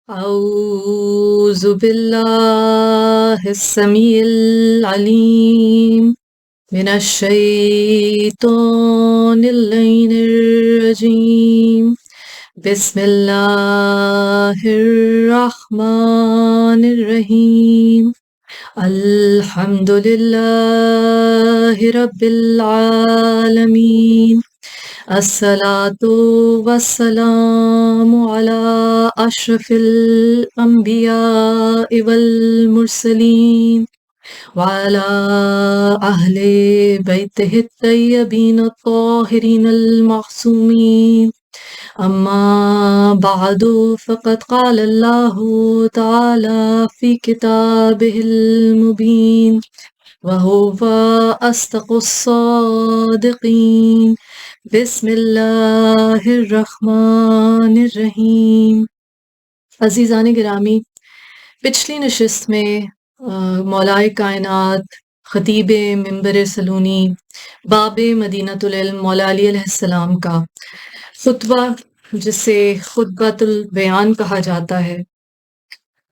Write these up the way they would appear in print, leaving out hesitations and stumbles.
أعوذ بالله السميع العليم من الشيطان اللعين الرجيم بسم الله الرحمن الرحيم الحمد لله رب العالمين الصلاة والسلام على أشرف الأنبياء والمرسلين وعلى أهل بيته الطيبين الطاهرين المعصومين أما بعد فقد قال الله تعالى في كتابه المبين وهو أصدق الصادقين بسم اللہ الرحمن الرحیم۔ عزیزان گرامی، پچھلی نشست میں مولائے کائنات خطیب منبر سلونی باب مدینۃ العلم مولا علی علیہ السلام کا خطبہ، جسے خطبۃ البیان کہا جاتا ہے،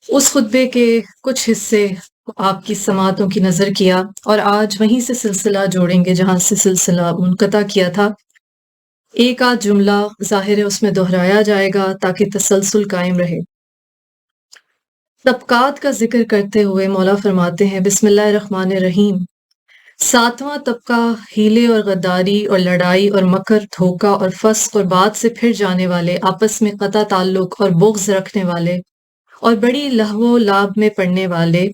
اس خطبے کے کچھ حصے آپ کی سماعتوں کی نظر کیا، اور آج وہیں سے سلسلہ جوڑیں گے جہاں سے سلسلہ منقطع کیا تھا۔ ایک آدھ جملہ ظاہر ہے اس میں دہرایا جائے گا تاکہ تسلسل قائم رہے۔ طبقات کا ذکر کرتے ہوئے مولا فرماتے ہیں بسم اللہ الرحمن الرحیم۔ ساتواں طبقہ ہیلے اور غداری اور لڑائی اور مکر، دھوکہ اور فسق اور بات سے پھر جانے والے، آپس میں قطع تعلق اور بغض رکھنے والے، اور بڑی لہو و لعب میں پڑنے والے،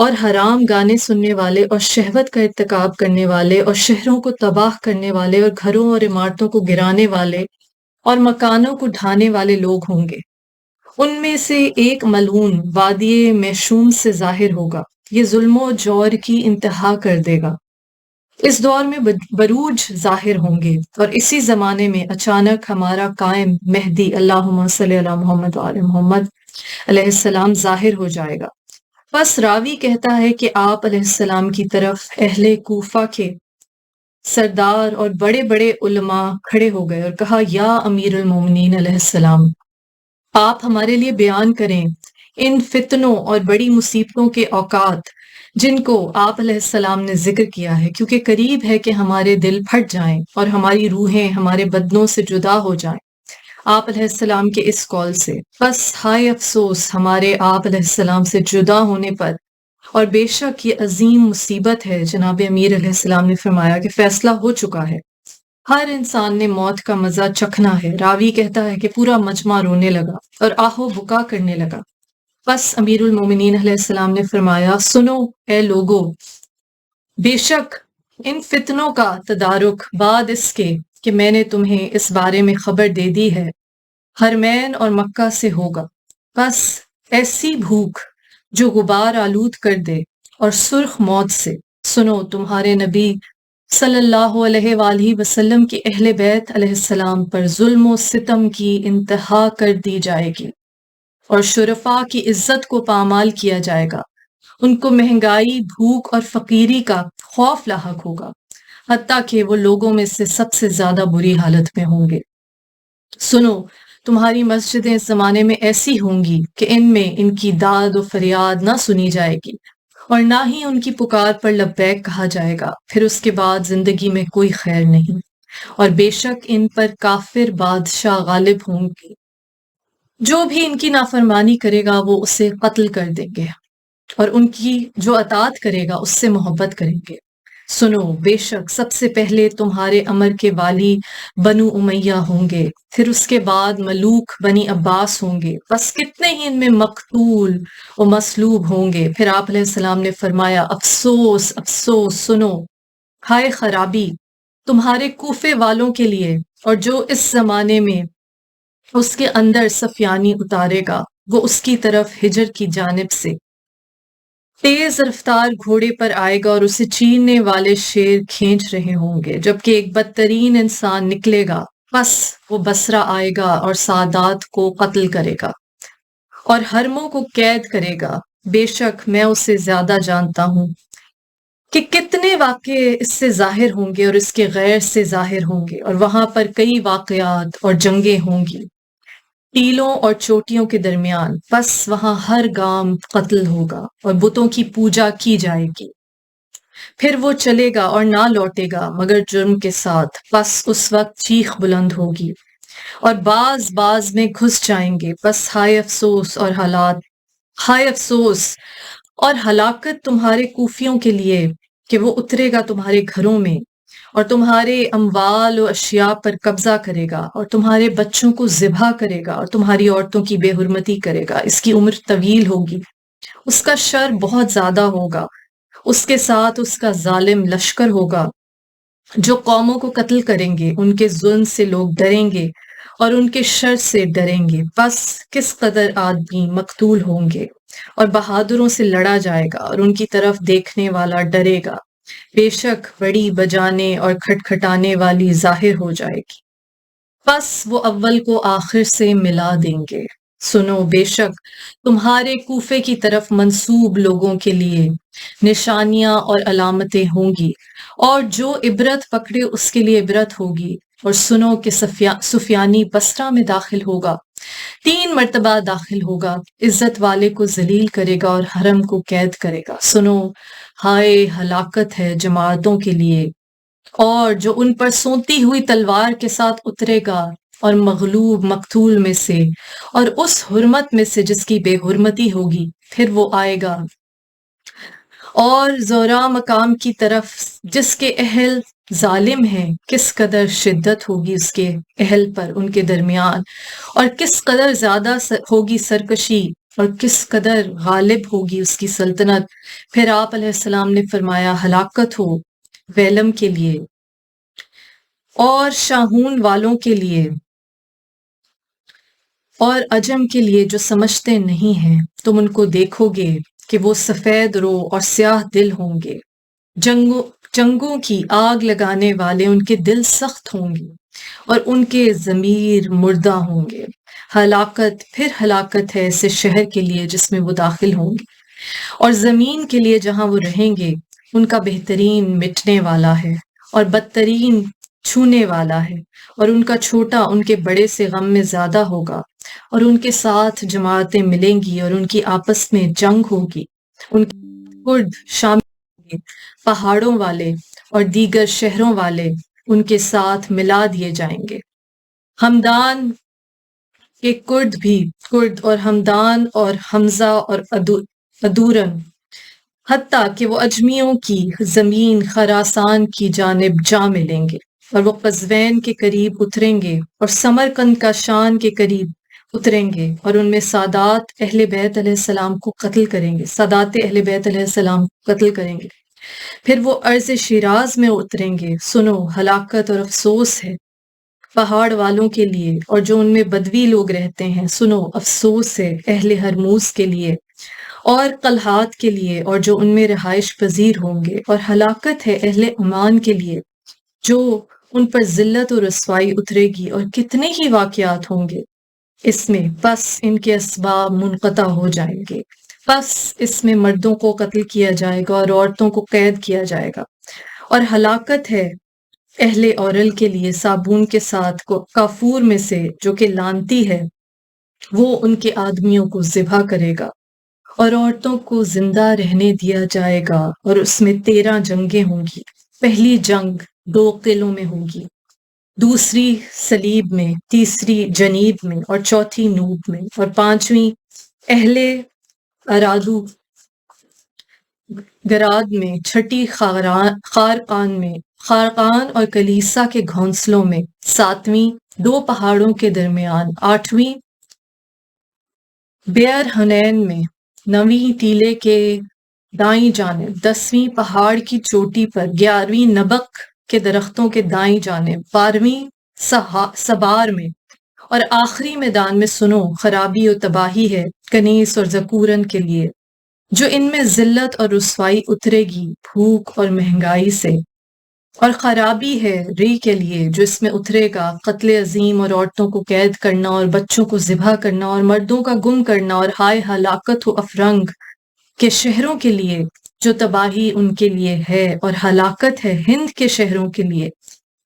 اور حرام گانے سننے والے، اور شہوت کا ارتکاب کرنے والے، اور شہروں کو تباہ کرنے والے، اور گھروں اور عمارتوں کو گرانے والے، اور مکانوں کو ڈھانے والے لوگ ہوں گے۔ ان میں سے ایک ملعون وادی میشوم سے ظاہر ہوگا، یہ ظلم و جور کی انتہا کر دے گا۔ اس دور میں بروج ظاہر ہوں گے، اور اسی زمانے میں اچانک ہمارا قائم مہدی اللہم صلی علی محمد وعلی محمد علیہ السلام ظاہر ہو جائے گا۔ بس راوی کہتا ہے کہ آپ علیہ السلام کی طرف اہل کوفہ کے سردار اور بڑے بڑے علماء کھڑے ہو گئے اور کہا یا امیر المومنین علیہ السلام، آپ ہمارے لیے بیان کریں ان فتنوں اور بڑی مصیبتوں کے اوقات جن کو آپ علیہ السلام نے ذکر کیا ہے، کیونکہ قریب ہے کہ ہمارے دل پھٹ جائیں اور ہماری روحیں ہمارے بدنوں سے جدا ہو جائیں آپ علیہ السلام کے اس قول سے۔ بس ہائے افسوس ہمارے آپ علیہ السلام سے جدا ہونے پر، اور بے شک یہ عظیم مصیبت ہے۔ جناب امیر علیہ السلام نے فرمایا کہ فیصلہ ہو چکا ہے، ہر انسان نے موت کا مزہ چکھنا ہے۔ راوی کہتا ہے کہ پورا مجمع رونے لگا اور آہو بکا کرنے لگا۔ بس امیر المومنین علیہ السلام نے فرمایا سنو اے لوگو، بے شک ان فتنوں کا تدارک بعد اس کے کہ میں نے تمہیں اس بارے میں خبر دے دی ہے، حرمین اور مکہ سے ہوگا۔ بس ایسی بھوک جو غبار آلود کر دے اور سرخ موت سے۔ سنو تمہارے نبی صلی اللہ علیہ وآلہ وسلم کی اہل بیت علیہ السلام پر ظلم و ستم کی انتہا کر دی جائے گی، اور شرفاء کی عزت کو پامال کیا جائے گا۔ ان کو مہنگائی، بھوک اور فقیری کا خوف لاحق ہوگا، حتیٰ کہ وہ لوگوں میں سے سب سے زیادہ بری حالت میں ہوں گے۔ سنو تمہاری مسجدیں اس زمانے میں ایسی ہوں گی کہ ان میں ان کی داد و فریاد نہ سنی جائے گی، اور نہ ہی ان کی پکار پر لبیک کہا جائے گا۔ پھر اس کے بعد زندگی میں کوئی خیر نہیں، اور بے شک ان پر کافر بادشاہ غالب ہوں گے، جو بھی ان کی نافرمانی کرے گا وہ اسے قتل کر دیں گے، اور ان کی جو اطاعت کرے گا اس سے محبت کریں گے۔ سنو بے شک سب سے پہلے تمہارے امر کے والی بنو امیہ ہوں گے، پھر اس کے بعد ملوک بنی عباس ہوں گے، بس کتنے ہی ان میں مقتول و مصلوب ہوں گے۔ پھر آپ علیہ السلام نے فرمایا افسوس افسوس، سنو ہائے خرابی تمہارے کوفے والوں کے لیے، اور جو اس زمانے میں اس کے اندر سفیانی اتارے گا، وہ اس کی طرف ہجر کی جانب سے تیز رفتار گھوڑے پر آئے گا، اور اسے چیرنے والے شیر کھینچ رہے ہوں گے، جبکہ ایک بدترین انسان نکلے گا، بس وہ بصرہ آئے گا اور سادات کو قتل کرے گا اور حرموں کو قید کرے گا۔ بے شک میں اسے زیادہ جانتا ہوں کہ کتنے واقعے اس سے ظاہر ہوں گے اور اس کے غیر سے ظاہر ہوں گے، اور وہاں پر کئی واقعات اور جنگیں ہوں گی۔ ٹیلوں اور چوٹیوں کے درمیان، بس وہاں ہر گام قتل ہوگا اور بتوں کی پوجا کی جائے گی۔ پھر وہ چلے گا اور نہ لوٹے گا مگر جرم کے ساتھ، بس اس وقت چیخ بلند ہوگی اور باز باز میں گھس جائیں گے۔ بس ہائے افسوس اور ہلاکت تمہارے کوفیوں کے لیے کہ وہ اترے گا تمہارے گھروں میں اور تمہارے اموال و اشیاء پر قبضہ کرے گا اور تمہارے بچوں کو ذبح کرے گا اور تمہاری عورتوں کی بے حرمتی کرے گا۔ اس کی عمر طویل ہوگی، اس کا شر بہت زیادہ ہوگا، اس کے ساتھ اس کا ظالم لشکر ہوگا جو قوموں کو قتل کریں گے۔ ان کے ظلم سے لوگ ڈریں گے اور ان کے شر سے ڈریں گے۔ بس کس قدر آدمی مقتول ہوں گے اور بہادروں سے لڑا جائے گا اور ان کی طرف دیکھنے والا ڈرے گا۔ بے شک بڑی بجانے اور کھٹکھٹانے والی ظاہر ہو جائے گی، بس وہ اول کو آخر سے ملا دیں گے۔ سنو، بے شک تمہارے کوفے کی طرف منسوب لوگوں کے لیے نشانیاں اور علامتیں ہوں گی، اور جو عبرت پکڑے اس کے لیے عبرت ہوگی۔ اور سنو کہ سفیانی بصرہ میں داخل ہوگا، 3 مرتبہ داخل ہوگا، عزت والے کو ذلیل کرے گا اور حرم کو قید کرے گا۔ سنو، ہائے ہلاکت ہے جماعتوں کے لیے اور جو ان پر سونتی ہوئی تلوار کے ساتھ اترے گا اور مغلوب مقتول میں سے اور اس حرمت میں سے جس کی بے حرمتی ہوگی۔ پھر وہ آئے گا اور زورا مقام کی طرف جس کے اہل ظالم ہیں، کس قدر شدت ہوگی اس کے اہل پر ان کے درمیان، اور کس قدر زیادہ ہوگی سرکشی اور کس قدر غالب ہوگی اس کی سلطنت۔ پھر آپ علیہ السلام نے فرمایا، ہلاکت ہو ویلم کے لیے اور شاہون والوں کے لیے اور عجم کے لیے جو سمجھتے نہیں ہیں۔ تم ان کو دیکھو گے کہ وہ سفید رو اور سیاہ دل ہوں گے، جنگوں کی آگ لگانے والے، ان کے دل سخت ہوں گے اور ان کے ضمیر مردہ ہوں گے۔ ہلاکت، پھر ہلاکت ہے ایسے شہر کے لیے جس میں وہ داخل ہوں گے اور زمین کے لیے جہاں وہ رہیں گے۔ ان کا بہترین مٹنے والا ہے اور بدترین چھونے والا ہے، اور ان کا چھوٹا ان کے بڑے سے غم میں زیادہ ہوگا، اور ان کے ساتھ جماعتیں ملیں گی اور ان کی آپس میں جنگ ہوگی۔ ان کے کرد شامل ہوں گے، پہاڑوں والے اور دیگر شہروں والے ان کے ساتھ ملا دیے جائیں گے۔ ہمدان کے کرد اور ہمدان اور حمزہ اور ادورن، حتیٰ کہ وہ اجمیوں کی زمین خراسان کی جانب جا ملیں گے، اور وہ قزوین کے قریب اتریں گے اور سمرقند کا شان کے قریب اتریں گے، اور ان میں سادات اہل بیت علیہ السلام کو قتل کریں گے، سادات اہل بیت علیہ السلام کو قتل کریں گے۔ پھر وہ عرض شیراز میں اتریں گے۔ سنو، ہلاکت اور افسوس ہے پہاڑ والوں کے لیے اور جو ان میں بدوی لوگ رہتے ہیں۔ سنو، افسوس ہے اہل ہرموز کے لیے اور قلہات کے لیے اور جو ان میں رہائش پذیر ہوں گے، اور ہلاکت ہے اہل عمان کے لیے جو ان پر ذلت و رسوائی اترے گی، اور کتنے ہی واقعات ہوں گے اس میں، بس ان کے اسباب منقطع ہو جائیں گے۔ بس اس میں مردوں کو قتل کیا جائے گا اور عورتوں کو قید کیا جائے گا۔ اور ہلاکت ہے اہل اورل کے لیے صابون کے ساتھ کافور میں سے جو کہ لانتی ہے، وہ ان کے آدمیوں کو ذبح کرے گا اور عورتوں کو زندہ رہنے دیا جائے گا، اور اس میں 13 جنگیں ہوں گی۔ پہلی جنگ 2 قلعوں میں ہوگی، دوسری سلیب میں، تیسری جنیب میں، اور چوتھی نوب میں، اور 5ویں اہل ارادو گراد میں، چھٹی خارقان میں، خارقان اور کلیسا کے گھونسلوں میں، 7ویں 2 پہاڑوں کے درمیان، 8ویں بیر حنین میں، 9ویں ٹیلے کے دائیں جانب، 10ویں پہاڑ کی چوٹی پر، 11ویں نبق کے درختوں کے دائیں جانب، 12ویں سبار میں، اور آخری میدان میں۔ سنو، خرابی و تباہی ہے کنیس اور ذکورن کے لیے جو ان میں ذلت اور رسوائی اترے گی بھوک اور مہنگائی سے، اور خرابی ہے ری کے لیے جو اس میں اترے گا قتل عظیم اور عورتوں کو قید کرنا اور بچوں کو ذبح کرنا اور مردوں کا گم کرنا، اور ہائے ہلاکت ہو افرنگ کے شہروں کے لیے جو تباہی ان کے لیے ہے، اور ہلاکت ہے ہند کے شہروں کے لیے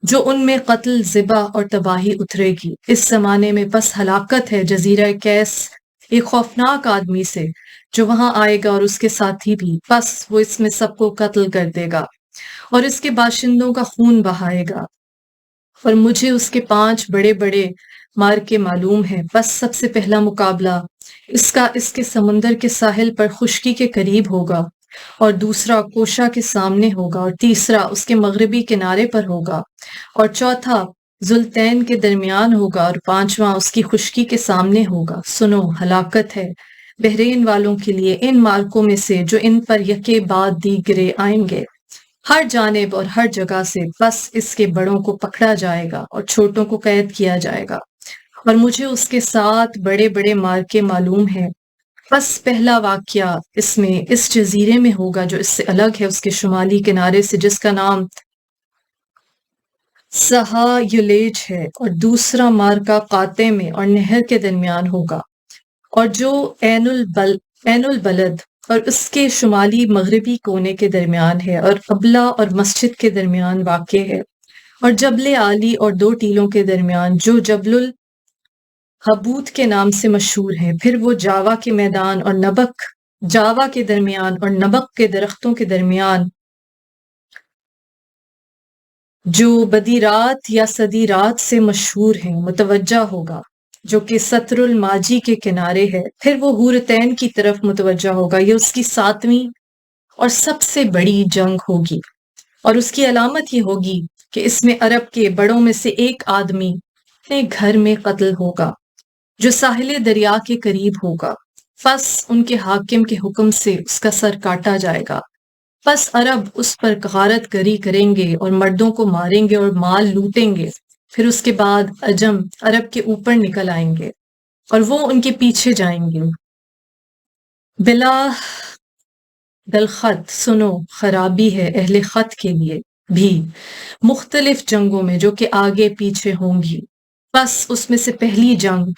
جو ان میں قتل، ذبح اور تباہی اترے گی۔ اس زمانے میں پس ہلاکت ہے جزیرہ کیس ایک خوفناک آدمی سے جو وہاں آئے گا اور اس کے ساتھی بھی، پس وہ اس میں سب کو قتل کر دے گا اور اس کے باشندوں کا خون بہائے گا، اور مجھے اس کے 5 بڑے بڑے مارکے معلوم ہیں۔ پس سب سے پہلا مقابلہ اس کے سمندر کے ساحل پر خشکی کے قریب ہوگا، اور دوسرا کوشا کے سامنے ہوگا، اور تیسرا اس کے مغربی کنارے پر ہوگا، اور چوتھا زلطین کے درمیان ہوگا، اور پانچواں اس کی خشکی کے سامنے ہوگا۔ سنو، ہلاکت ہے بحرین والوں کے لیے ان مارکوں میں سے جو ان پر یکے بعد دیگرے آئیں گے، ہر جانب اور ہر جگہ سے۔ بس اس کے بڑوں کو پکڑا جائے گا اور چھوٹوں کو قید کیا جائے گا، اور مجھے اس کے 7 بڑے بڑے مارکے معلوم ہیں۔ بس پہلا واقعہ اس جزیرے میں ہوگا جو اس سے الگ ہے، اس کے شمالی کنارے سے، جس کا نام سہا یولیج ہے، اور دوسرا مارکا قاطع میں اور نہر کے درمیان ہوگا، اور جو عین البلد اور اس کے شمالی مغربی کونے کے درمیان ہے، اور ابلا اور مسجد کے درمیان واقع ہے، اور جبل عالی اور 2 ٹیلوں کے درمیان جو جبل الحبوت کے نام سے مشہور ہے۔ پھر وہ جاوا کے میدان اور جاوا کے درمیان اور نبق کے درختوں کے درمیان جو بدیرات یا صدیرات سے مشہور ہیں متوجہ ہوگا، جو کہ سطر الماجی کے کنارے ہے۔ پھر وہ حورتین کی طرف متوجہ ہوگا، یہ اس کی 7ویں اور سب سے بڑی جنگ ہوگی، اور اس کی علامت یہ ہوگی کہ اس میں عرب کے بڑوں میں سے ایک آدمی اپنے گھر میں قتل ہوگا جو ساحل دریا کے قریب ہوگا، پس ان کے حاکم کے حکم سے اس کا سر کاٹا جائے گا۔ پس عرب اس پر غارت گری کریں گے اور مردوں کو ماریں گے اور مال لوٹیں گے۔ پھر اس کے بعد عجم عرب کے اوپر نکل آئیں گے اور وہ ان کے پیچھے جائیں گے بلا دلخط۔ سنو، خرابی ہے اہل خط کے لیے بھی مختلف جنگوں میں جو کہ آگے پیچھے ہوں گی۔ پس اس میں سے پہلی جنگ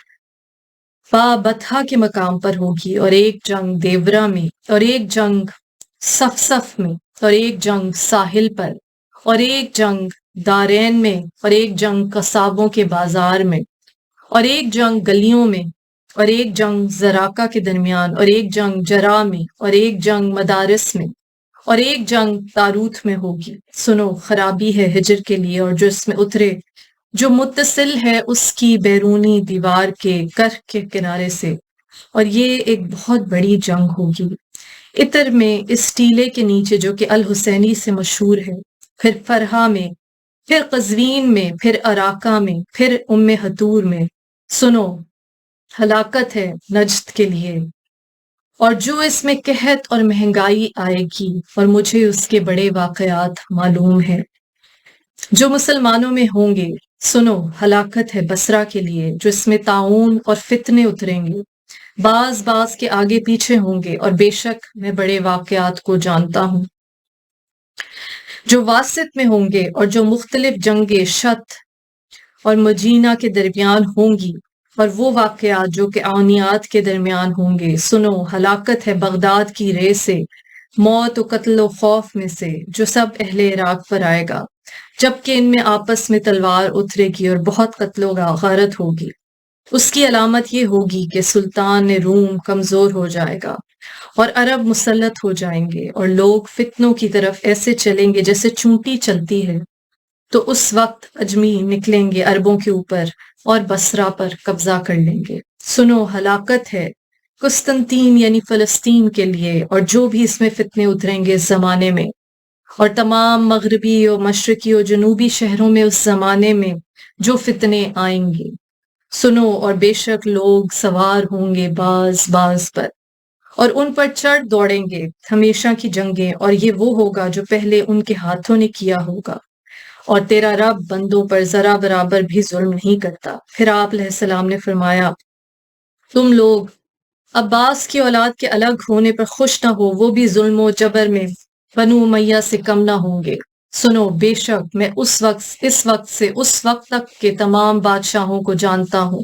بتھا کے مقام پر ہوگی، اور ایک جنگ دیورا میں، اور ایک جنگ صف میں، اور ایک جنگ ساحل پر، اور ایک جنگ دارین میں، اور ایک جنگ قصابوں کے بازار میں، اور ایک جنگ گلیوں میں، اور ایک جنگ زراکا کے درمیان، اور ایک جنگ جرا میں، اور ایک جنگ مدارس میں، اور ایک جنگ تاروت میں ہوگی۔ سنو، خرابی ہے ہجر کے لیے اور جو اس میں اترے، جو متصل ہے اس کی بیرونی دیوار کے کرہ کے کنارے سے، اور یہ ایک بہت بڑی جنگ ہوگی۔ اتر میں اس ٹیلے کے نیچے جو کہ الحسینی سے مشہور ہے، پھر فرحہ میں، پھر قزوین میں، پھر عراقہ میں، پھر حتور میں۔ سنو، ہلاکت ہے نجد کے لیے اور جو اس میں قحط اور مہنگائی آئے گی، اور مجھے اس کے بڑے واقعات معلوم ہیں جو مسلمانوں میں ہوں گے۔ سنو، ہلاکت ہے بصرہ کے لیے جو اس میں طاعون اور فتنے اتریں گے، بعض کے آگے پیچھے ہوں گے، اور بے شک میں بڑے واقعات کو جانتا ہوں جو واسط میں ہوں گے، اور جو مختلف جنگیں شت اور مجینہ کے درمیان ہوں گی، اور وہ واقعات جو کہ عونیات کے درمیان ہوں گے۔ سنو، ہلاکت ہے بغداد کی رے سے، موت و قتل و خوف میں سے جو سب اہل عراق پر آئے گا، جبکہ ان میں آپس میں تلوار اترے گی اور بہت قتل و غارت ہوگی۔ اس کی علامت یہ ہوگی کہ سلطان روم کمزور ہو جائے گا اور عرب مسلط ہو جائیں گے، اور لوگ فتنوں کی طرف ایسے چلیں گے جیسے چونٹی چلتی ہے۔ تو اس وقت اجمی نکلیں گے عربوں کے اوپر اور بصرہ پر قبضہ کر لیں گے۔ سنو، ہلاکت ہے قسطنطین یعنی فلسطین کے لیے اور جو بھی اس میں فتنے اتریں گے اس زمانے میں، اور تمام مغربی اور مشرقی اور جنوبی شہروں میں اس زمانے میں جو فتنے آئیں گے۔ سنو، اور بے شک لوگ سوار ہوں گے باز پر، اور ان پر چڑھ دوڑیں گے ہمیشہ کی جنگیں، اور یہ وہ ہوگا جو پہلے ان کے ہاتھوں نے کیا ہوگا، اور تیرا رب بندوں پر ذرا برابر بھی ظلم نہیں کرتا۔ پھر آپ علیہ السلام نے فرمایا، تم لوگ عباس کی اولاد کے الگ ہونے پر خوش نہ ہو، وہ بھی ظلم و جبر میں بنو امیہ سے کم نہ ہوں گے۔ سنو، بے شک میں اس وقت سے اس وقت تک کے تمام بادشاہوں کو جانتا ہوں۔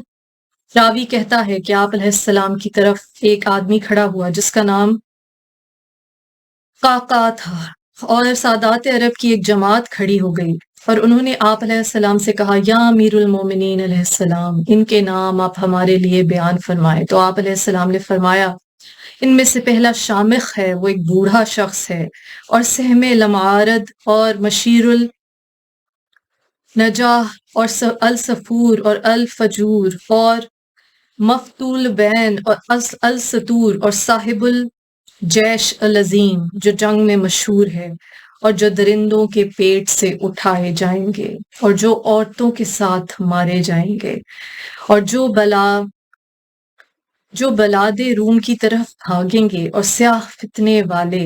راوی کہتا ہے کہ آپ علیہ السلام کی طرف ایک آدمی کھڑا ہوا جس کا نام قعقاع تھا، اور سادات عرب کی ایک جماعت کھڑی ہو گئی، اور انہوں نے آپ علیہ السلام سے کہا یا امیر المومنین علیہ السلام، ان کے نام آپ ہمارے لیے بیان فرمائے۔ تو آپ علیہ السلام نے فرمایا ان میں سے پہلا شامخ ہے، وہ ایک بوڑھا شخص ہے، اور سہم لمعارد اور مشیر النجاح اور الصفور اور الفجور اور مفتول بین اور الستور اور صاحب الجیش العظیم، جو جنگ میں مشہور ہے، اور جو درندوں کے پیٹ سے اٹھائے جائیں گے، اور جو عورتوں کے ساتھ مارے جائیں گے، اور جو بلاد روم کی طرف بھاگیں گے، اور سیاہ فتنے والے،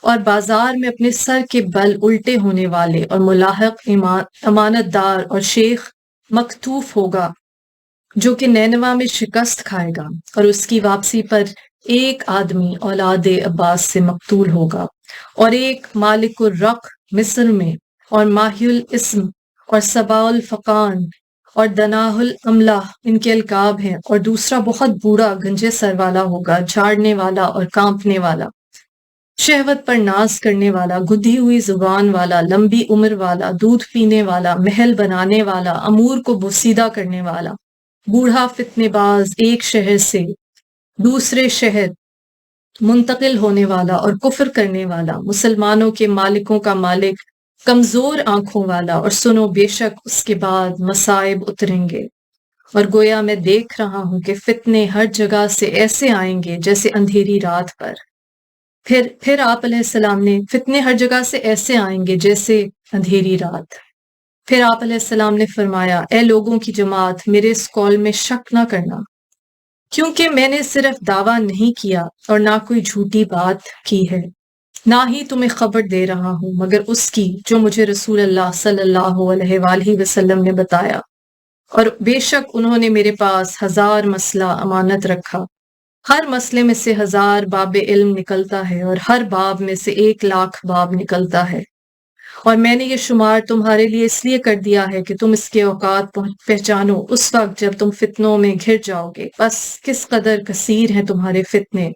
اور بازار میں اپنے سر کے بل الٹے ہونے والے، اور ملاحق امانت دار اور شیخ مکتوف ہوگا، جو کہ نینوا میں شکست کھائے گا، اور اس کی واپسی پر ایک آدمی اولاد عباس سے مقتول ہوگا، اور ایک مالک الرق مصر میں، اور ماہی الاسم اور سبا الفقان اور دناہ الاملہ ان کے القاب ہیں، اور دوسرا بہت بوڑھا گنجے سر والا ہوگا، جھاڑنے والا اور کانپنے والا، شہوت پر ناز کرنے والا، گدھی ہوئی زبان والا، لمبی عمر والا، دودھ پینے والا، محل بنانے والا، امور کو بوسیدہ کرنے والا، بوڑھا فتنے باز، ایک شہر سے دوسرے شہر منتقل ہونے والا اور کفر کرنے والا، مسلمانوں کے مالکوں کا مالک، کمزور آنکھوں والا، اور سنو بے شک اس کے بعد مصائب اتریں گے، اور گویا میں دیکھ رہا ہوں کہ فتنے ہر جگہ سے ایسے آئیں گے جیسے اندھیری رات پر۔ پھر آپ علیہ السلام نے فتنے ہر جگہ سے ایسے آئیں گے جیسے اندھیری رات۔ پھر آپ علیہ السلام نے فرمایا اے لوگوں کی جماعت، میرے اس قول میں شک نہ کرنا، کیونکہ میں نے صرف دعویٰ نہیں کیا اور نہ کوئی جھوٹی بات کی ہے، نہ ہی تمہیں خبر دے رہا ہوں مگر اس کی جو مجھے رسول اللہ صلی اللہ علیہ وآلہ وسلم نے بتایا، اور بے شک انہوں نے میرے پاس 1000 مسئلہ امانت رکھا، ہر مسئلے میں سے 1000 باب علم نکلتا ہے، اور ہر باب میں سے 1,00,000 باب نکلتا ہے، اور میں نے یہ شمار تمہارے لیے اس لیے کر دیا ہے کہ تم اس کے اوقات پہچانو اس وقت جب تم فتنوں میں گھر جاؤ گے۔ بس کس قدر کثیر ہیں تمہارے فتنے،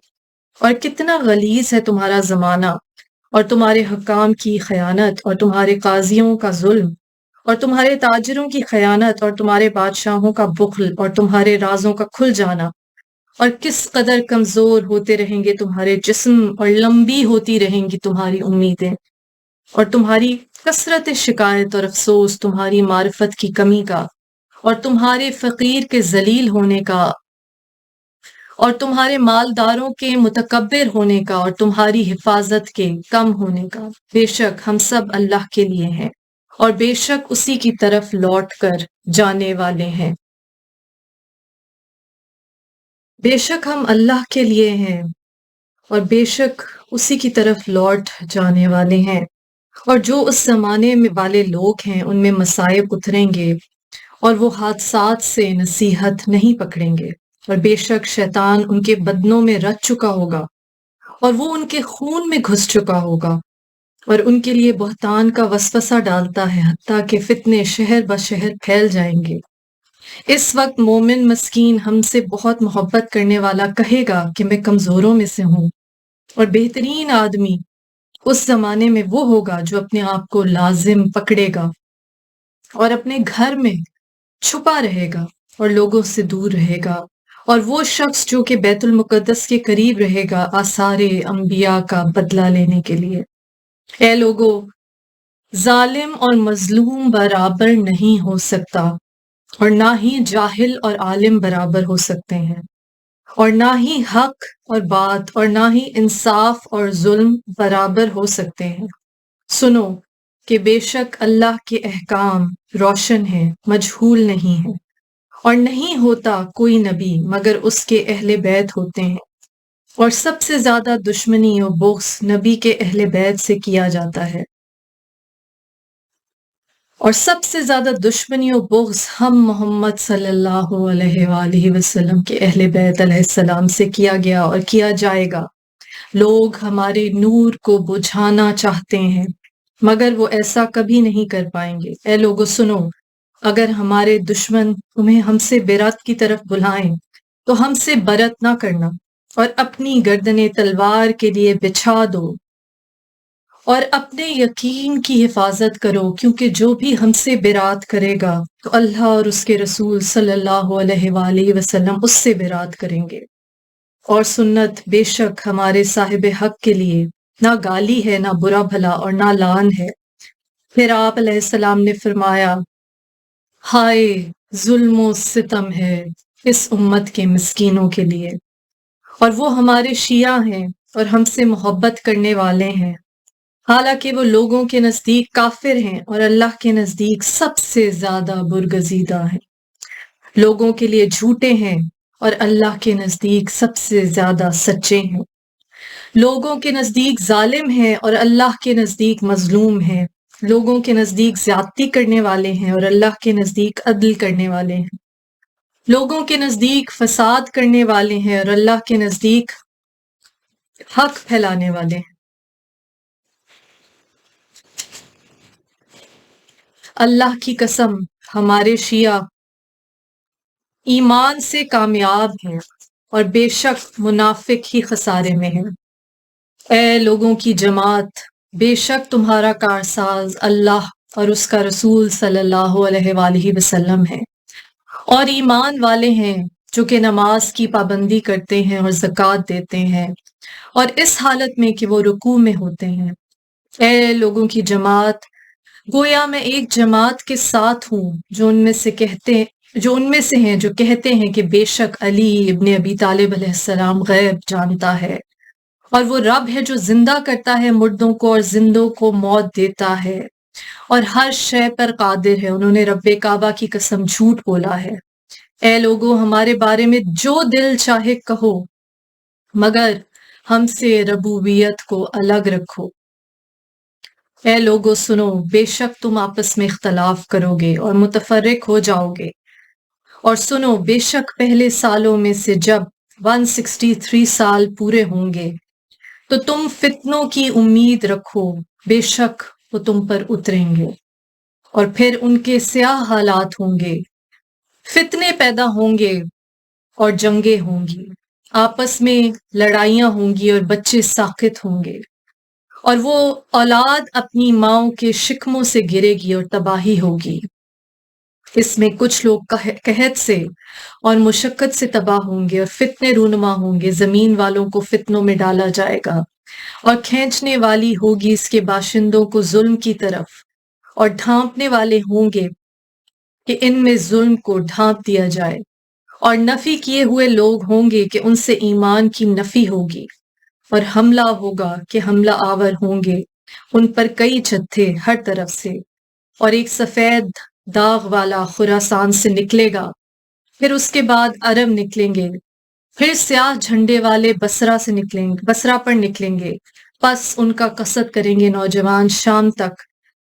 اور کتنا غلیظ ہے تمہارا زمانہ، اور تمہارے حکام کی خیانت، اور تمہارے قاضیوں کا ظلم، اور تمہارے تاجروں کی خیانت، اور تمہارے بادشاہوں کا بخل، اور تمہارے رازوں کا کھل جانا، اور کس قدر کمزور ہوتے رہیں گے تمہارے جسم، اور لمبی ہوتی رہیں گی تمہاری امیدیں، اور تمہاری کثرت شکایت اور افسوس تمہاری معرفت کی کمی کا، اور تمہارے فقیر کے ذلیل ہونے کا، اور تمہارے مالداروں کے متکبر ہونے کا، اور تمہاری حفاظت کے کم ہونے کا۔ بے شک ہم سب اللہ کے لیے ہیں، اور بے شک اسی کی طرف لوٹ کر جانے والے ہیں۔ بے شک ہم اللہ کے لیے ہیں، اور بے شک اسی کی طرف لوٹ جانے والے ہیں۔ اور جو اس زمانے میں والے لوگ ہیں ان میں مصائب اتریں گے، اور وہ حادثات سے نصیحت نہیں پکڑیں گے، اور بے شک شیطان ان کے بدنوں میں رچ چکا ہوگا، اور وہ ان کے خون میں گھس چکا ہوگا، اور ان کے لیے بہتان کا وسوسہ ڈالتا ہے، حتیٰ کہ فتنے شہر بشہر پھیل جائیں گے۔ اس وقت مومن مسکین ہم سے بہت محبت کرنے والا کہے گا کہ میں کمزوروں میں سے ہوں، اور بہترین آدمی اس زمانے میں وہ ہوگا جو اپنے آپ کو لازم پکڑے گا، اور اپنے گھر میں چھپا رہے گا اور لوگوں سے دور رہے گا، اور وہ شخص جو کہ بیت المقدس کے قریب رہے گا آثار انبیاء کا بدلہ لینے کے لیے۔ اے لوگو، ظالم اور مظلوم برابر نہیں ہو سکتا، اور نہ ہی جاہل اور عالم برابر ہو سکتے ہیں، اور نہ ہی حق اور بات، اور نہ ہی انصاف اور ظلم برابر ہو سکتے ہیں۔ سنو کہ بے شک اللہ کے احکام روشن ہیں، مجہول نہیں ہیں، اور نہیں ہوتا کوئی نبی مگر اس کے اہل بیت ہوتے ہیں، اور سب سے زیادہ دشمنی اور بغض نبی کے اہل بیت سے کیا جاتا ہے، اور سب سے زیادہ دشمنی و بغض ہم محمد صلی اللہ علیہ وآلہ وسلم کے اہل بیت علیہ السلام سے کیا گیا اور کیا جائے گا۔ لوگ ہمارے نور کو بجھانا چاہتے ہیں مگر وہ ایسا کبھی نہیں کر پائیں گے۔ اے لوگو سنو، اگر ہمارے دشمن تمہیں ہم سے بیرات کی طرف بلائیں تو ہم سے برت نہ کرنا، اور اپنی گردنیں تلوار کے لیے بچھا دو، اور اپنے یقین کی حفاظت کرو، کیونکہ جو بھی ہم سے برات کرے گا تو اللہ اور اس کے رسول صلی اللہ علیہ وآلہ وسلم اس سے برات کریں گے۔ اور سنت بے شک ہمارے صاحب حق کے لیے نہ گالی ہے، نہ برا بھلا، اور نہ لعن ہے۔ پھر آپ علیہ السلام نے فرمایا، ہائے ظلم و ستم ہے اس امت کے مسکینوں کے لیے، اور وہ ہمارے شیعہ ہیں اور ہم سے محبت کرنے والے ہیں، حالانکہ وہ لوگوں کے نزدیک کافر ہیں اور اللہ کے نزدیک سب سے زیادہ برگزیدہ ہیں۔ لوگوں کے لیے جھوٹے ہیں اور اللہ کے نزدیک سب سے زیادہ سچے ہیں۔ لوگوں کے نزدیک ظالم ہیں اور اللہ کے نزدیک مظلوم ہیں۔ لوگوں کے نزدیک زیادتی کرنے والے ہیں اور اللہ کے نزدیک عدل کرنے والے ہیں۔ لوگوں کے نزدیک فساد کرنے والے ہیں اور اللہ کے نزدیک حق پھیلانے والے ہیں۔ اللہ کی قسم ہمارے شیعہ ایمان سے کامیاب ہیں اور بے شک منافق ہی خسارے میں ہیں۔ اے لوگوں کی جماعت، بے شک تمہارا کارساز اللہ اور اس کا رسول صلی اللہ علیہ وآلہ وسلم ہے، اور ایمان والے ہیں جو کہ نماز کی پابندی کرتے ہیں اور زکوٰۃ دیتے ہیں، اور اس حالت میں کہ وہ رکوع میں ہوتے ہیں۔ اے لوگوں کی جماعت، گویا میں ایک جماعت کے ساتھ ہوں جو ان میں سے ہیں جو کہتے ہیں کہ بے شک علی ابن ابی طالب علیہ السلام غیب جانتا ہے، اور وہ رب ہے جو زندہ کرتا ہے مردوں کو اور زندوں کو موت دیتا ہے، اور ہر شے پر قادر ہے۔ انہوں نے رب کعبہ کی قسم جھوٹ بولا ہے۔ اے لوگوں، ہمارے بارے میں جو دل چاہے کہو، مگر ہم سے ربوبیت کو الگ رکھو۔ اے لوگو سنو، بے شک تم آپس میں اختلاف کرو گے اور متفرق ہو جاؤ گے، اور سنو، بے شک پہلے سالوں میں سے جب 163 سال پورے ہوں گے تو تم فتنوں کی امید رکھو، بے شک وہ تم پر اتریں گے، اور پھر ان کے سیاہ حالات ہوں گے، فتنے پیدا ہوں گے اور جنگیں ہوں گی، آپس میں لڑائیاں ہوں گی اور بچے ساقط ہوں گے، اور وہ اولاد اپنی ماؤں کے شکموں سے گرے گی اور تباہی ہوگی۔ اس میں کچھ لوگ قحط سے اور مشقت سے تباہ ہوں گے، اور فتنے رونما ہوں گے، زمین والوں کو فتنوں میں ڈالا جائے گا، اور کھینچنے والی ہوگی اس کے باشندوں کو ظلم کی طرف، اور ڈھانپنے والے ہوں گے کہ ان میں ظلم کو ڈھانپ دیا جائے، اور نفی کیے ہوئے لوگ ہوں گے کہ ان سے ایمان کی نفی ہوگی، اور حملہ ہوگا کہ حملہ آور ہوں گے، ان پر کئی جتھے ہر طرف سے، اور ایک سفید داغ والا خراسان سے نکلے گا، پھر اس کے بعد عرب نکلیں گے، پھر سیاہ جھنڈے والے بصرہ پر نکلیں گے، پس ان کا قصد کریں گے نوجوان شام تک،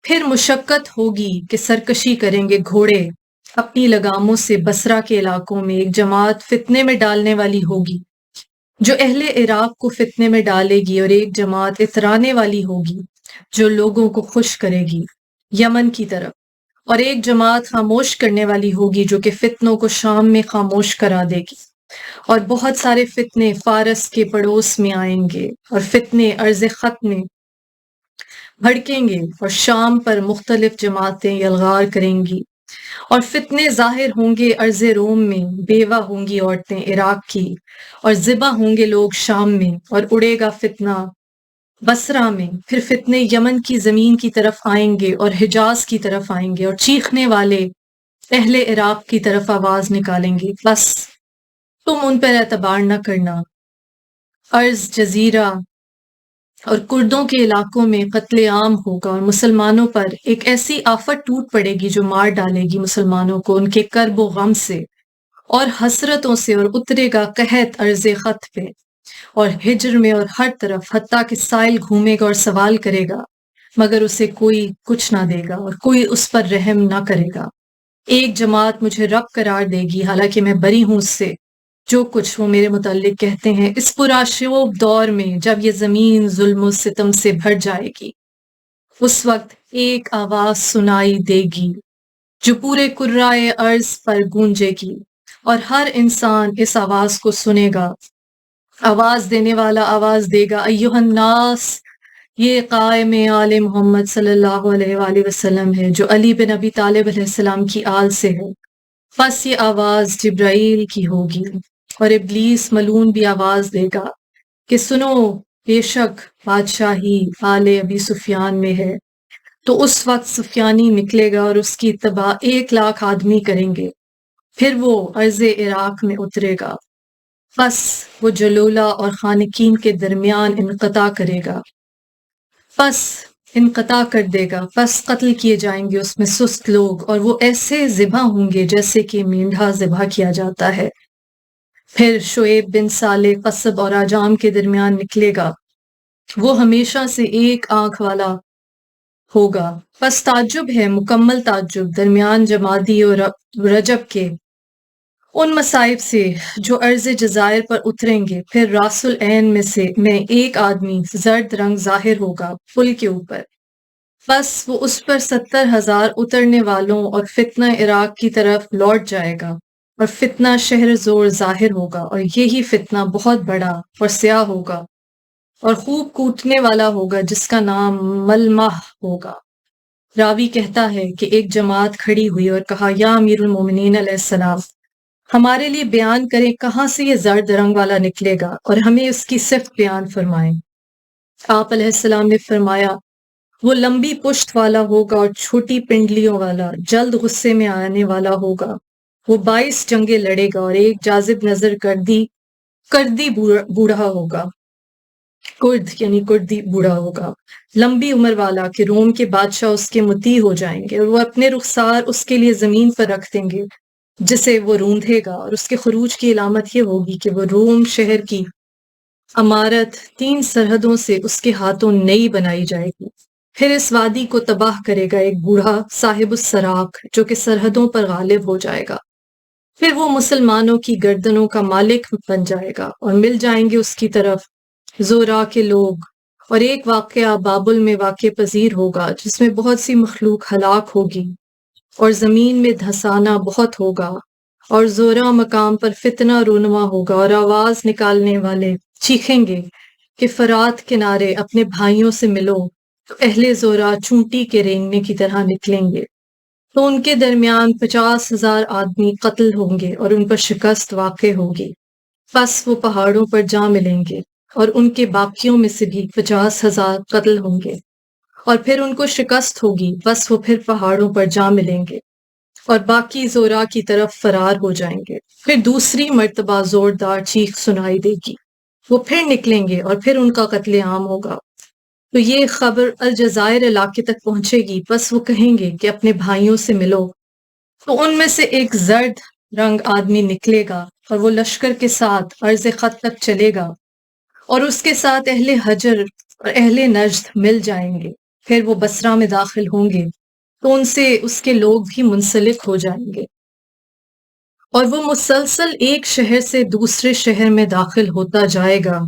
پھر مشقت ہوگی کہ سرکشی کریں گے گھوڑے اپنی لگاموں سے۔ بصرہ کے علاقوں میں ایک جماعت فتنے میں ڈالنے والی ہوگی جو اہل عراق کو فتنے میں ڈالے گی، اور ایک جماعت اترانے والی ہوگی جو لوگوں کو خوش کرے گی یمن کی طرف، اور ایک جماعت خاموش کرنے والی ہوگی جو کہ فتنوں کو شام میں خاموش کرا دے گی، اور بہت سارے فتنے فارس کے پڑوس میں آئیں گے، اور فتنے عرض خط میں بھڑکیں گے، اور شام پر مختلف جماعتیں یلغار کریں گی، اور فتنے ظاہر ہوں گے عرض روم میں، بیوہ ہوں گی عورتیں عراق کی، اور ذبح ہوں گے لوگ شام میں، اور اڑے گا فتنہ بصرہ میں، پھر فتنے یمن کی زمین کی طرف آئیں گے اور حجاز کی طرف آئیں گے، اور چیخنے والے اہل عراق کی طرف آواز نکالیں گے، بس تم ان پر اعتبار نہ کرنا۔ عرض جزیرہ اور کردوں کے علاقوں میں قتل عام ہوگا، اور مسلمانوں پر ایک ایسی آفت ٹوٹ پڑے گی جو مار ڈالے گی مسلمانوں کو ان کے کرب و غم سے اور حسرتوں سے، اور اترے گا قحط عرض خط پہ اور ہجر میں اور ہر طرف، حتیٰ کہ سائل گھومے گا اور سوال کرے گا، مگر اسے کوئی کچھ نہ دے گا اور کوئی اس پر رحم نہ کرے گا۔ ایک جماعت مجھے رب قرار دے گی، حالانکہ میں بری ہوں اس سے جو کچھ وہ میرے متعلق کہتے ہیں۔ اس پرآشوب دور میں جب یہ زمین ظلم و ستم سے بھر جائے گی، اس وقت ایک آواز سنائی دے گی جو پورے کرۂ ارض پر گونجے گی، اور ہر انسان اس آواز کو سنے گا۔ آواز دینے والا آواز دے گا، ایھا الناس یہ قائم آل محمد صلی اللہ علیہ وآلہ وسلم ہے جو علی بن ابی طالب علیہ السلام کی آل سے ہے۔ پس یہ آواز جبرائیل کی ہوگی اور ابلیس ملعون بھی آواز دے گا کہ سنو، بے شک بادشاہی آل ابی سفیان میں ہے۔ تو اس وقت سفیانی نکلے گا اور اس کی اتباع 1,00,000 آدمی کریں گے۔ پھر وہ ارض عراق میں اترے گا، پس وہ جلولہ اور خانقین کے درمیان انقطاع کرے گا، پس انقطاع کر دے گا، پس قتل کیے جائیں گے اس میں سست لوگ، اور وہ ایسے ذبح ہوں گے جیسے کہ مینڈھا ذبح کیا جاتا ہے۔ پھر شعیب بن صالح قصب اور عجام کے درمیان نکلے گا، وہ ہمیشہ سے ایک آنکھ والا ہوگا۔ پس تعجب ہے، مکمل تعجب، درمیان جمادی اور رجب کے ان مصائب سے جو عرض جزائر پر اتریں گے۔ پھر راس العین میں ایک آدمی زرد رنگ ظاہر ہوگا پل کے اوپر، بس وہ اس پر 70,000 اترنے والوں اور فتنہ عراق کی طرف لوٹ جائے گا، اور فتنہ شہر زور ظاہر ہوگا، اور یہی فتنہ بہت بڑا اور سیاہ ہوگا اور خوب کوٹنے والا ہوگا، جس کا نام ملمح ہوگا۔ راوی کہتا ہے کہ ایک جماعت کھڑی ہوئی اور کہا، یا امیر المومنین علیہ السلام، ہمارے لیے بیان کریں کہاں سے یہ زرد رنگ والا نکلے گا اور ہمیں اس کی صفت بیان فرمائیں۔ آپ علیہ السلام نے فرمایا، وہ لمبی پشت والا ہوگا اور چھوٹی پنڈلیوں والا، جلد غصے میں آنے والا ہوگا، وہ 22 جنگیں لڑے گا اور ایک جاذب نظر کردی بوڑھا ہوگا، کرد یعنی کردی بوڑھا ہوگا، لمبی عمر والا کہ روم کے بادشاہ اس کے مطیع ہو جائیں گے، اور وہ اپنے رخسار اس کے لیے زمین پر رکھ دیں گے جسے وہ روندھے گا، اور اس کے خروج کی علامت یہ ہوگی کہ وہ روم شہر کی عمارت 3 سرحدوں سے اس کے ہاتھوں نئی بنائی جائے گی۔ پھر اس وادی کو تباہ کرے گا ایک بوڑھا صاحب السراق جو کہ سرحدوں پر غالب ہو جائے گا۔ پھر وہ مسلمانوں کی گردنوں کا مالک بن جائے گا، اور مل جائیں گے اس کی طرف زورا کے لوگ، اور ایک واقعہ بابل میں واقع پذیر ہوگا جس میں بہت سی مخلوق ہلاک ہوگی اور زمین میں دھسانا بہت ہوگا، اور زورا مقام پر فتنہ رونما ہوگا، اور آواز نکالنے والے چیخیں گے کہ فرات کنارے اپنے بھائیوں سے ملو، تو اہل زورا چونٹی کے رینگنے کی طرح نکلیں گے، تو ان کے درمیان 50,000 آدمی قتل ہوں گے اور ان پر شکست واقع ہوگی، پس وہ پہاڑوں پر جا ملیں گے، اور ان کے باقیوں میں سے بھی 50,000 قتل ہوں گے، اور پھر ان کو شکست ہوگی، بس وہ پھر پہاڑوں پر جا ملیں گے اور باقی زورا کی طرف فرار ہو جائیں گے۔ پھر دوسری مرتبہ زوردار چیخ سنائی دے گی، وہ پھر نکلیں گے اور پھر ان کا قتل عام ہوگا۔ تو یہ خبر الجزائر علاقے تک پہنچے گی، بس وہ کہیں گے کہ اپنے بھائیوں سے ملو، تو ان میں سے ایک زرد رنگ آدمی نکلے گا، اور وہ لشکر کے ساتھ عرض خط تک چلے گا، اور اس کے ساتھ اہل حجر اور اہل نجد مل جائیں گے۔ پھر وہ بصرہ میں داخل ہوں گے، تو ان سے اس کے لوگ بھی منسلک ہو جائیں گے، اور وہ مسلسل ایک شہر سے دوسرے شہر میں داخل ہوتا جائے گا،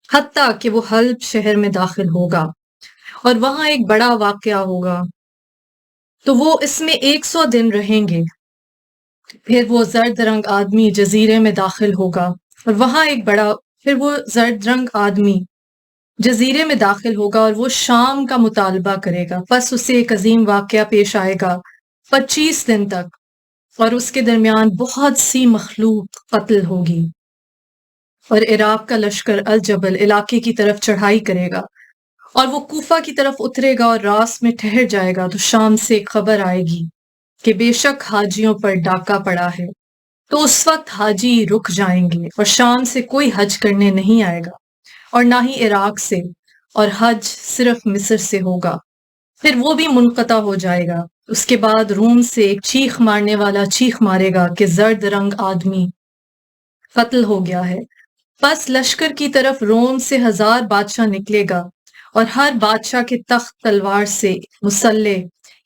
حتیٰ کہ وہ حلب شہر میں داخل ہوگا، اور وہاں ایک بڑا واقعہ ہوگا، تو وہ اس میں 100 دن رہیں گے۔ پھر وہ زرد رنگ آدمی جزیرے میں داخل ہوگا، اور وہاں پھر وہ زرد رنگ آدمی جزیرے میں داخل ہوگا، اور وہ شام کا مطالبہ کرے گا، پس اسے ایک عظیم واقعہ پیش آئے گا 25 دن تک، اور اس کے درمیان بہت سی مخلوق قتل ہوگی، اور عراق کا لشکر الجبل علاقے کی طرف چڑھائی کرے گا، اور وہ کوفہ کی طرف اترے گا اور راس میں ٹھہر جائے گا، تو شام سے ایک خبر آئے گی کہ بے شک حاجیوں پر ڈاکہ پڑا ہے، تو اس وقت حاجی رک جائیں گے، اور شام سے کوئی حج کرنے نہیں آئے گا، اور نہ ہی عراق سے، اور حج صرف مصر سے ہوگا، پھر وہ بھی منقطع ہو جائے گا۔ اس کے بعد روم سے ایک چیخ مارنے والا چیخ مارے گا کہ زرد رنگ آدمی قتل ہو گیا ہے، پس لشکر کی طرف روم سے 1000 بادشاہ نکلے گا، اور ہر بادشاہ کے تخت تلوار سے مسلح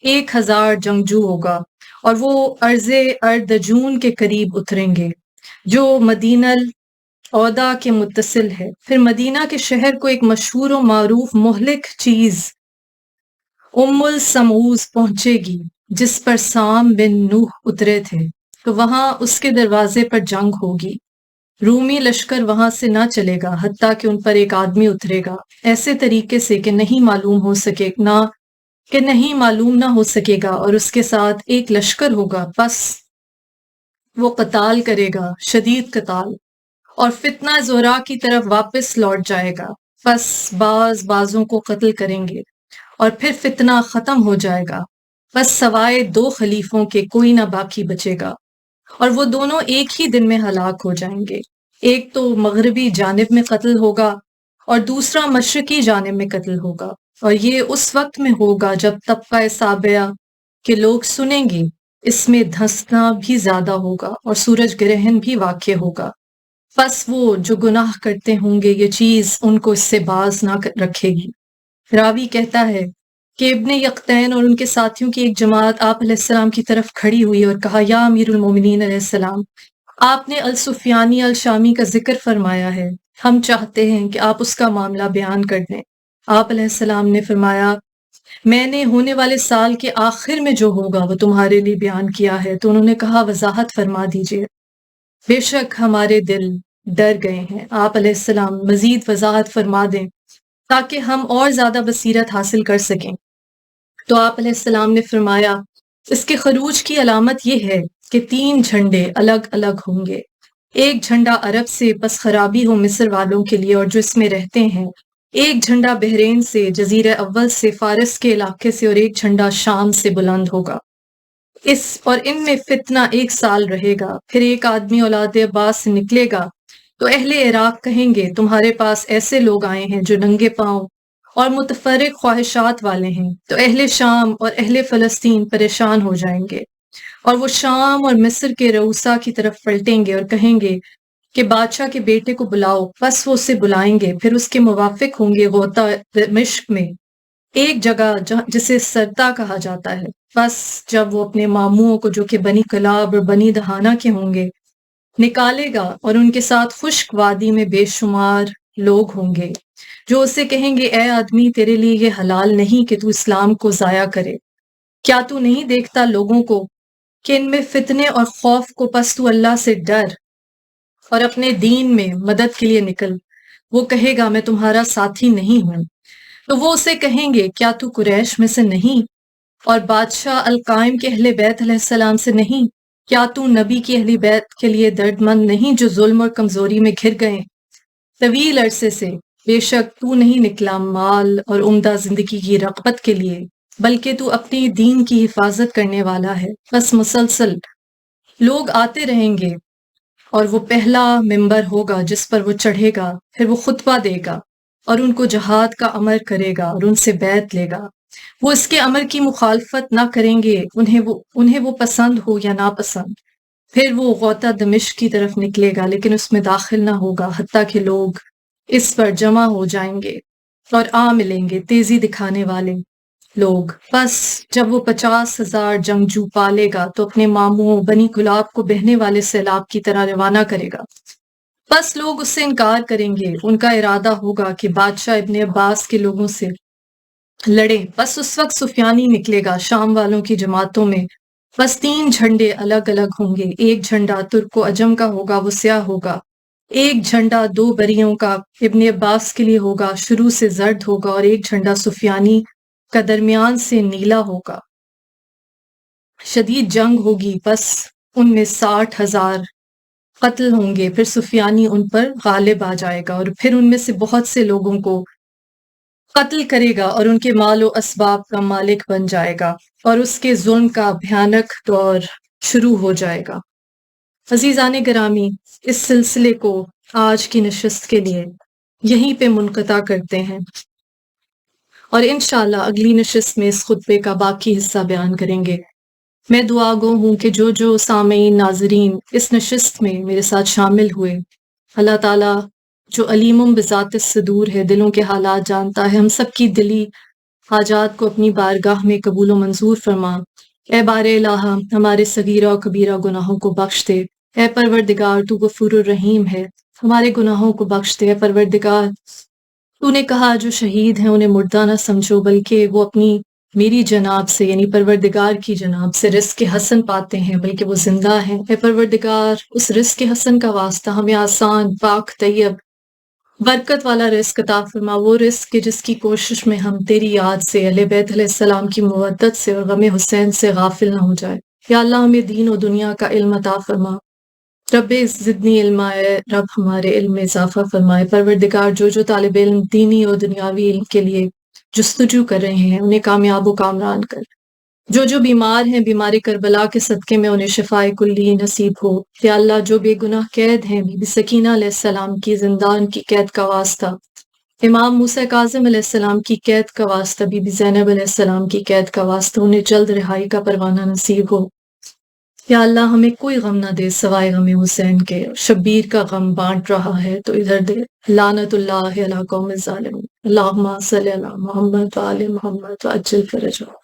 1000 جنگجو ہوگا، اور وہ عرض اردجون کے قریب اتریں گے جو مدینہ العودا کے متصل ہے۔ پھر مدینہ کے شہر کو ایک مشہور و معروف مہلک چیز ام السموز پہنچے گی، جس پر سام بن نوح اترے تھے، تو وہاں اس کے دروازے پر جنگ ہوگی، رومی لشکر وہاں سے نہ چلے گا حتیٰ کہ ان پر ایک آدمی اترے گا ایسے طریقے سے کہ نہیں معلوم نہ ہو سکے گا، اور اس کے ساتھ ایک لشکر ہوگا، پس وہ قتال کرے گا، شدید قتال، اور فتنہ زہرا کی طرف واپس لوٹ جائے گا، پس بازوں کو قتل کریں گے اور پھر فتنہ ختم ہو جائے گا، بس سوائے 2 خلیفوں کے کوئی نہ باقی بچے گا، اور وہ دونوں ایک ہی دن میں ہلاک ہو جائیں گے، ایک تو مغربی جانب میں قتل ہوگا اور دوسرا مشرقی جانب میں قتل ہوگا، اور یہ اس وقت میں ہوگا جب طبقہ سابعہ کے لوگ سنیں گے، اس میں دھنسنا بھی زیادہ ہوگا اور سورج گرہن بھی واقع ہوگا، پس وہ جو گناہ کرتے ہوں گے یہ چیز ان کو اس سے باز نہ رکھے گی۔ راوی کہتا ہے کہ ابن یقطین اور ان کے ساتھیوں کی ایک جماعت آپ علیہ السلام کی طرف کھڑی ہوئی اور کہا، یا امیر المومنین علیہ السلام، آپ نے السفیانی الشامی کا ذکر فرمایا ہے، ہم چاہتے ہیں کہ آپ اس کا معاملہ بیان کر دیں۔ آپ علیہ السلام نے فرمایا، میں نے ہونے والے سال کے آخر میں جو ہوگا وہ تمہارے لیے بیان کیا ہے۔ تو انہوں نے کہا، وضاحت فرما دیجئے۔ بے شک ہمارے دل ڈر گئے ہیں، آپ علیہ السلام مزید وضاحت فرما دیں تاکہ ہم اور زیادہ بصیرت حاصل کر سکیں۔ تو آپ علیہ السلام نے فرمایا، اس کے خروج کی علامت یہ ہے کہ 3 جھنڈے الگ الگ ہوں گے، ایک جھنڈا عرب سے، پس خرابی ہو مصر والوں کے لیے اور جو اس میں رہتے ہیں، ایک جھنڈا بحرین سے، جزیرہ اول سے، فارس کے علاقے سے، اور ایک جھنڈا شام سے بلند ہوگا، اور ان میں فتنہ 1 سال رہے گا۔ پھر ایک آدمی اولاد عباس سے نکلے گا تو اہل عراق کہیں گے، تمہارے پاس ایسے لوگ آئے ہیں جو ننگے پاؤں اور متفرق خواہشات والے ہیں، تو اہل شام اور اہل فلسطین پریشان ہو جائیں گے، اور وہ شام اور مصر کے رؤسا کی طرف پلٹیں گے اور کہیں گے کہ بادشاہ کے بیٹے کو بلاؤ، پس وہ اسے بلائیں گے، پھر اس کے موافق ہوں گے غوطہ دمشق میں ایک جگہ جسے سرتا کہا جاتا ہے، پس جب وہ اپنے ماموؤں کو جو کہ بنی کلاب اور بنی دہانہ کے ہوں گے نکالے گا، اور ان کے ساتھ خشک وادی میں بے شمار لوگ ہوں گے جو اسے کہیں گے، اے آدمی، تیرے لیے یہ حلال نہیں کہ تو اسلام کو ضائع کرے، کیا تو نہیں دیکھتا لوگوں کو کہ ان میں فتنے اور خوف کو، پس تو اللہ سے ڈر اور اپنے دین میں مدد کے لیے نکل۔ وہ کہے گا، میں تمہارا ساتھی نہیں ہوں، تو وہ اسے کہیں گے، کیا تو قریش میں سے نہیں اور بادشاہ القائم کے اہل بیت علیہ السلام سے نہیں؟ کیا تو نبی کی اہل بیت کے لیے درد مند نہیں جو ظلم اور کمزوری میں گھر گئے طویل عرصے سے؟ بے شک تو نہیں نکلا مال اور عمدہ زندگی کی رغبت کے لیے، بلکہ تو اپنی دین کی حفاظت کرنے والا ہے۔ بس مسلسل لوگ آتے رہیں گے، اور وہ پہلا ممبر ہوگا جس پر وہ چڑھے گا، پھر وہ خطبہ دے گا اور ان کو جہاد کا امر کرے گا اور ان سے بیعت لے گا۔ وہ اس کے امر کی مخالفت نہ کریں گے، انہیں وہ پسند ہو یا ناپسند۔ پھر وہ غوطہ دمشق کی طرف نکلے گا، لیکن اس میں داخل نہ ہوگا حتیٰ کہ لوگ اس پر جمع ہو جائیں گے اور آ ملیں گے تیزی دکھانے والے لوگ۔ بس جب وہ 50,000 جنگجو پالے گا تو اپنے ماموں بنی کلاب کو بہنے والے سیلاب کی طرح روانہ کرے گا۔ بس لوگ اس سے انکار کریں گے، ان کا ارادہ ہوگا کہ بادشاہ ابن عباس کے لوگوں سے لڑیں۔ بس اس وقت سفیانی نکلے گا شام والوں کی جماعتوں میں، بس 3 جھنڈے الگ الگ ہوں گے، ایک جھنڈا ترک و عجم کا ہوگا، وہ سیاہ ہوگا، ایک جھنڈا 2 بریوں کا ابن عباس کے لیے ہوگا، شروع سے زرد ہوگا، اور ایک جھنڈا سفیانی کا درمیان سے نیلا ہوگا۔ شدید جنگ ہوگی، بس ان میں 60,000 قتل ہوں گے، پھر سفیانی ان پر غالب آ جائے گا اور پھر ان میں سے بہت سے لوگوں کو قتل کرے گا اور ان کے مال و اسباب کا مالک بن جائے گا، اور اس کے ظلم کا بھیانک دور شروع ہو جائے گا۔ عزیزان گرامی، اس سلسلے کو آج کی نشست کے لیے یہیں پہ منقطع کرتے ہیں، اور انشاءاللہ اگلی نشست میں اس خطبے کا باقی حصہ بیان کریں گے۔ میں دعا گو ہوں کہ جو سامعین ناظرین اس نشست میں میرے ساتھ شامل ہوئے، اللہ تعالیٰ جو علیم بذات الصدور ہے، دلوں کے حالات جانتا ہے، ہم سب کی دلی حاجات کو اپنی بارگاہ میں قبول و منظور فرما۔ اے بار الہ، ہمارے صغیرہ و کبیرہ گناہوں کو بخش دے۔ اے پروردگار، تو غفور الرحیم ہے، ہمارے گناہوں کو بخش دے۔ اے پروردگار، تو نے کہا جو شہید ہیں انہیں مردہ نہ سمجھو، بلکہ وہ اپنی میری جناب سے یعنی پروردگار کی جناب سے رزق حسن پاتے ہیں بلکہ وہ زندہ ہیں۔ اے پروردگار، اس رزق حسن کا واسطہ ہمیں آسان، پاک، طیب، برکت والا رزق عطا فرما، وہ رزق کہ جس کی کوشش میں ہم تیری یاد سے، اہل بیت علیہ السلام کی مودت سے اور غم حسین سے غافل نہ ہو جائے۔ یا اللہ ہمیں دین و دنیا کا علم عطا فرما۔ رب زدنی علما، اے رب ہمارے علم میں اضافہ فرمائے۔ پروردگار، جو طالب علم دینی اور دنیاوی علم کے لیے جستجو کر رہے ہیں انہیں کامیاب و کامران کر۔ جو بیمار ہیں، بیماری کربلا کے صدقے میں انہیں شفائے کلی نصیب ہو۔ یا اللہ، جو بے گناہ قید ہیں، بی بی سکینہ علیہ السلام کی زندان کی قید کا واسطہ، امام موسیٰ کاظم علیہ السلام کی قید کا واسطہ، بی بی زینب علیہ السلام کی قید کا واسطہ، انہیں جلد رہائی کا پروانہ نصیب ہو۔ یا اللہ، ہمیں کوئی غم نہ دے سوائے غم حسین کے۔ شبیر کا غم بانٹ رہا ہے تو ادھر دے۔ لعنت اللہ علی قوم الظالمین۔ اللہم صلی علی محمد و آل محمد وعجل فرجہ۔